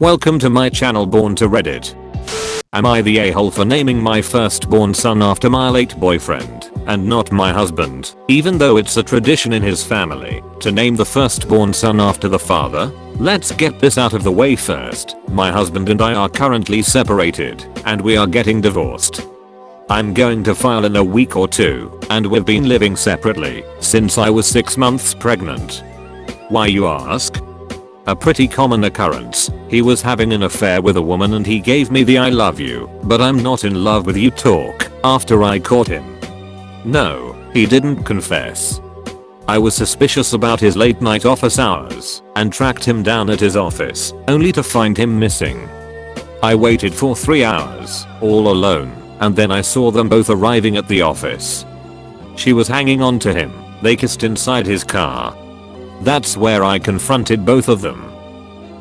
Welcome to my channel BornToReddit. Am I the a-hole for naming my firstborn son after my late boyfriend and not my husband, even though it's a tradition in his family to name the firstborn son after the father? Let's get this out of the way first. My husband and I are currently separated and we are getting divorced. I'm going to file in a week or two, and we've been living separately since I was 6 months pregnant. Why, you ask? A pretty common occurrence. He was having an affair with a woman and he gave me the "I love you, but I'm not in love with you" talk after I caught him. No, he didn't confess. I was suspicious about his late night office hours and tracked him down at his office, only to find him missing. I waited for 3 hours, all alone, and then I saw them both arriving at the office. She was hanging on to him. They kissed inside his car. That's where I confronted both of them.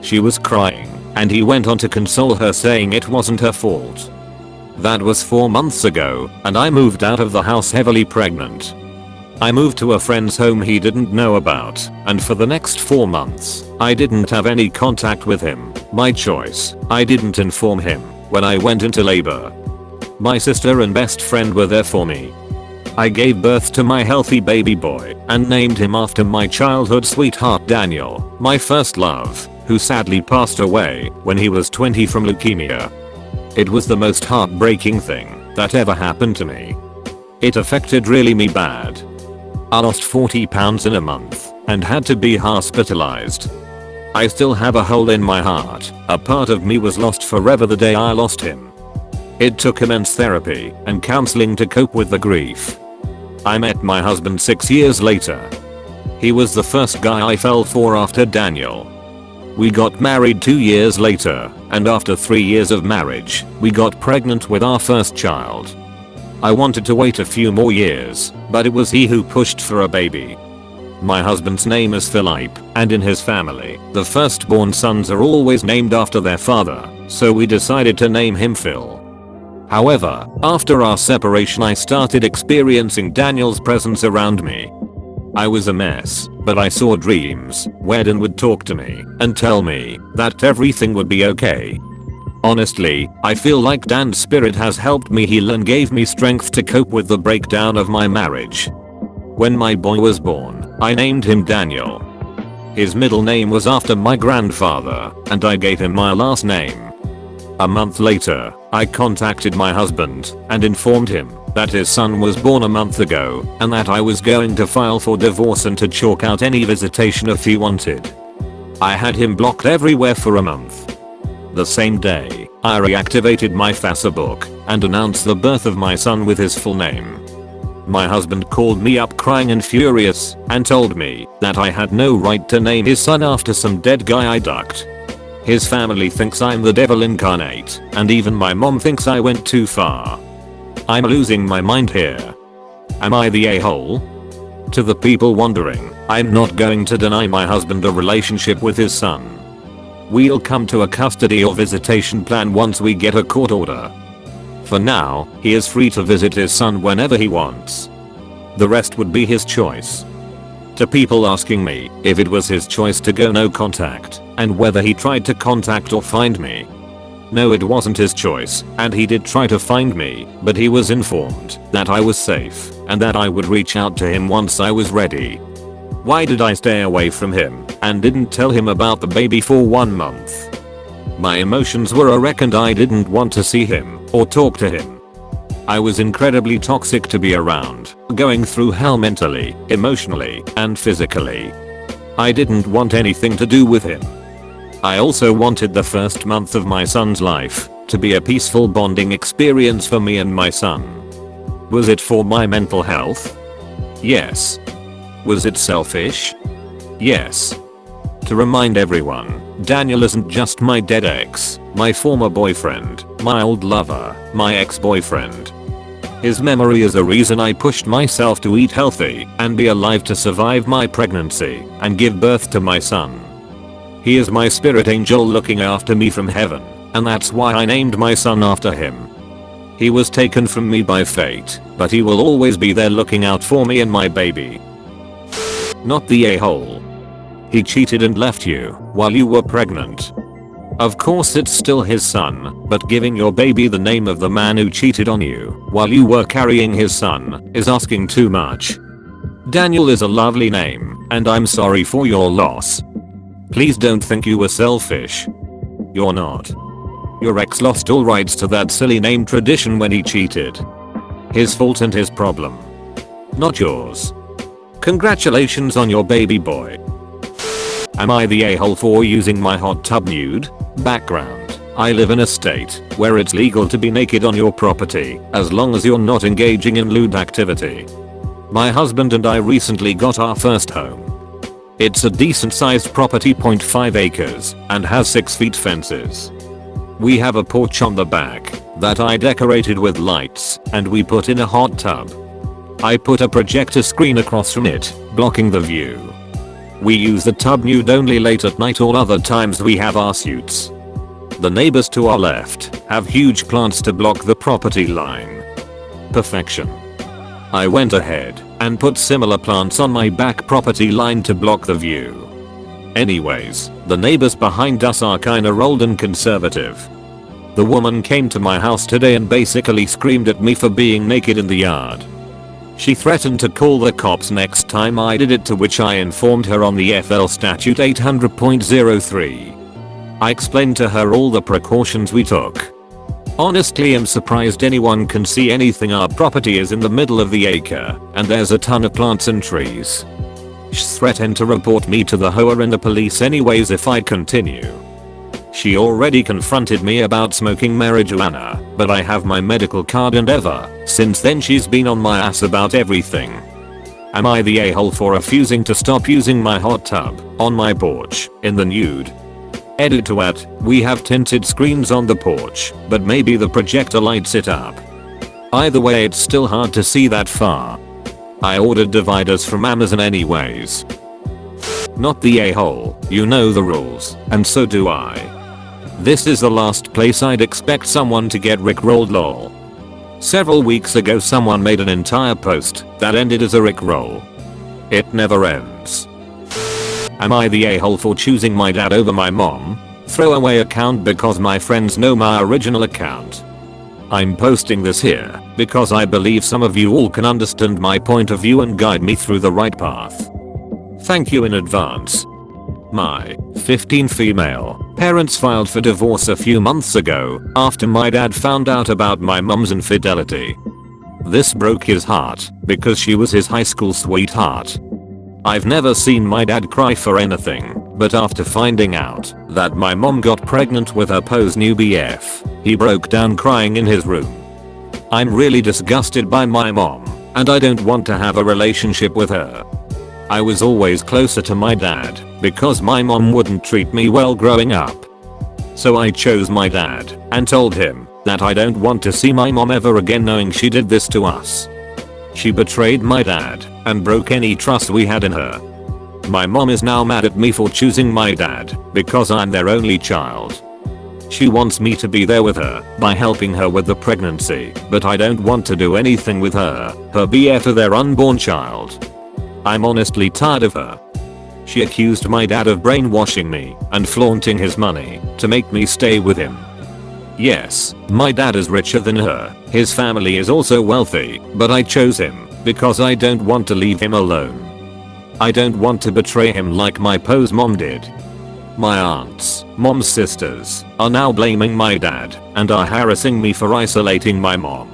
She was crying, and he went on to console her, saying it wasn't her fault. That was 4 months ago, and I moved out of the house heavily pregnant. I moved to a friend's home he didn't know about, and for the next 4 months, I didn't have any contact with him. My choice. I didn't inform him when I went into labor. My sister and best friend were there for me. I gave birth to my healthy baby boy and named him after my childhood sweetheart Daniel, my first love, who sadly passed away when he was 20 from leukemia. It was the most heartbreaking thing that ever happened to me. It affected me bad. I lost 40 pounds in a month and had to be hospitalized. I still have a hole in my heart. A part of me was lost forever the day I lost him. It took immense therapy and counseling to cope with the grief. I met my husband 6 years later. He was the first guy I fell for after Daniel. We got married 2 years later, and after 3 years of marriage, we got pregnant with our first child. I wanted to wait a few more years, but it was he who pushed for a baby. My husband's name is Philippe, and in his family, the firstborn sons are always named after their father, so we decided to name him Phil. However, after our separation I started experiencing Daniel's presence around me. I was a mess, but I saw dreams where Dan would talk to me and tell me that everything would be okay. Honestly, I feel like Dan's spirit has helped me heal and gave me strength to cope with the breakdown of my marriage. When my boy was born, I named him Daniel. His middle name was after my grandfather, and I gave him my last name. A month later, I contacted my husband and informed him that his son was born a month ago and that I was going to file for divorce and to chalk out any visitation if he wanted. I had him blocked everywhere for a month. The same day, I reactivated my Facebook and announced the birth of my son with his full name. My husband called me up crying and furious and told me that I had no right to name his son after some dead guy I ducked. His family thinks I'm the devil incarnate, and even my mom thinks I went too far. I'm losing my mind here. Am I the a-hole? To the people wondering, I'm not going to deny my husband a relationship with his son. We'll come to a custody or visitation plan once we get a court order. For now, he is free to visit his son whenever he wants. The rest would be his choice. To people asking me if it was his choice to go no contact and whether he tried to contact or find me. No, it wasn't his choice, and he did try to find me, but he was informed that I was safe and that I would reach out to him once I was ready. Why did I stay away from him and didn't tell him about the baby for 1 month? My emotions were a wreck and I didn't want to see him or talk to him. I was incredibly toxic to be around, going through hell mentally, emotionally, and physically. I didn't want anything to do with him. I also wanted the first month of my son's life to be a peaceful bonding experience for me and my son. Was it for my mental health? Yes. Was it selfish? Yes. To remind everyone, Daniel isn't just my dead ex, my former boyfriend, my old lover, my ex-boyfriend. His memory is the reason I pushed myself to eat healthy and be alive to survive my pregnancy and give birth to my son. He is my spirit angel looking after me from heaven, and that's why I named my son after him. He was taken from me by fate, but he will always be there looking out for me and my baby. Not the a-hole. He cheated and left you while you were pregnant. Of course it's still his son, but giving your baby the name of the man who cheated on you while you were carrying his son is asking too much. Daniel is a lovely name, and I'm sorry for your loss. Please don't think you were selfish. You're not. Your ex lost all rights to that silly name tradition when he cheated. His fault and his problem. Not yours. Congratulations on your baby boy. Am I the a-hole for using my hot tub nude? Background. I live in a state where it's legal to be naked on your property as long as you're not engaging in lewd activity. My husband and I recently got our first home. It's a decent sized property, 0.5 acres, and has 6 feet fences. We have a porch on the back that I decorated with lights, and we put in a hot tub. I put a projector screen across from it, blocking the view. We use the tub nude only late at night, all other times we have our suits. The neighbors to our left have huge plants to block the property line. Perfection. I went ahead and put similar plants on my back property line to block the view. Anyways, the neighbors behind us are kinda old and conservative. The woman came to my house today and basically screamed at me for being naked in the yard. She threatened to call the cops next time I did it, to which I informed her on the FL statute 800.03. I explained to her all the precautions we took. Honestly, I'm surprised anyone can see anything. Our property is in the middle of the acre and there's a ton of plants and trees. She threatened to report me to the HOA and the police anyways if I continue. She already confronted me about smoking marijuana, but I have my medical card, and ever since then she's been on my ass about everything. Am I the a-hole for refusing to stop using my hot tub on my porch in the nude? Edit to at, we have tinted screens on the porch, but maybe the projector lights it up. Either way, it's still hard to see that far. I ordered dividers from Amazon anyways. Not the a-hole, you know the rules, and so do I. This is the last place I'd expect someone to get rickrolled, lol. Several weeks ago someone made an entire post that ended as a rickroll. It never ends. Am I the a-hole for choosing my dad over my mom? Throwaway account because my friends know my original account. I'm posting this here because I believe some of you all can understand my point of view and guide me through the right path. Thank you in advance. My 15 female parents filed for divorce a few months ago after my dad found out about my mom's infidelity. This broke his heart because she was his high school sweetheart. I've never seen my dad cry for anything, but after finding out that my mom got pregnant with her Poe's new BF, he broke down crying in his room. I'm really disgusted by my mom, and I don't want to have a relationship with her. I was always closer to my dad because my mom wouldn't treat me well growing up. So I chose my dad and told him that I don't want to see my mom ever again, knowing she did this to us. She betrayed my dad and broke any trust we had in her. My mom is now mad at me for choosing my dad because I'm their only child. She wants me to be there with her by helping her with the pregnancy, but I don't want to do anything with her BF, or their unborn child. I'm honestly tired of her. She accused my dad of brainwashing me and flaunting his money to make me stay with him. Yes, my dad is richer than her, his family is also wealthy, but I chose him because I don't want to leave him alone. I don't want to betray him like my Poe's mom did. My aunts, mom's sisters, are now blaming my dad and are harassing me for isolating my mom.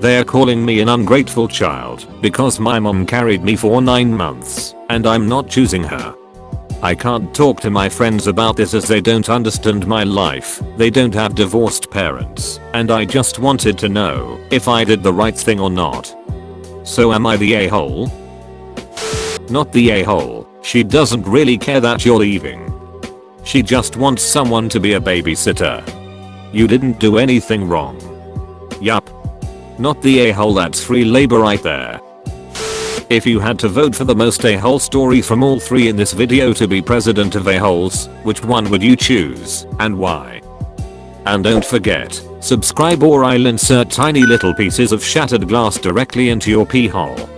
They are calling me an ungrateful child because my mom carried me for 9 months and I'm not choosing her. I can't talk to my friends about this as they don't understand my life, they don't have divorced parents, and I just wanted to know if I did the right thing or not. So am I the a-hole? Not the a-hole, she doesn't really care that you're leaving. She just wants someone to be a babysitter. You didn't do anything wrong. Yup. Not the a-hole, that's free labor right there. If you had to vote for the most a-hole story from all 3 in this video to be president of a-holes, which one would you choose, and why? And don't forget, subscribe or I'll insert tiny little pieces of shattered glass directly into your pee hole.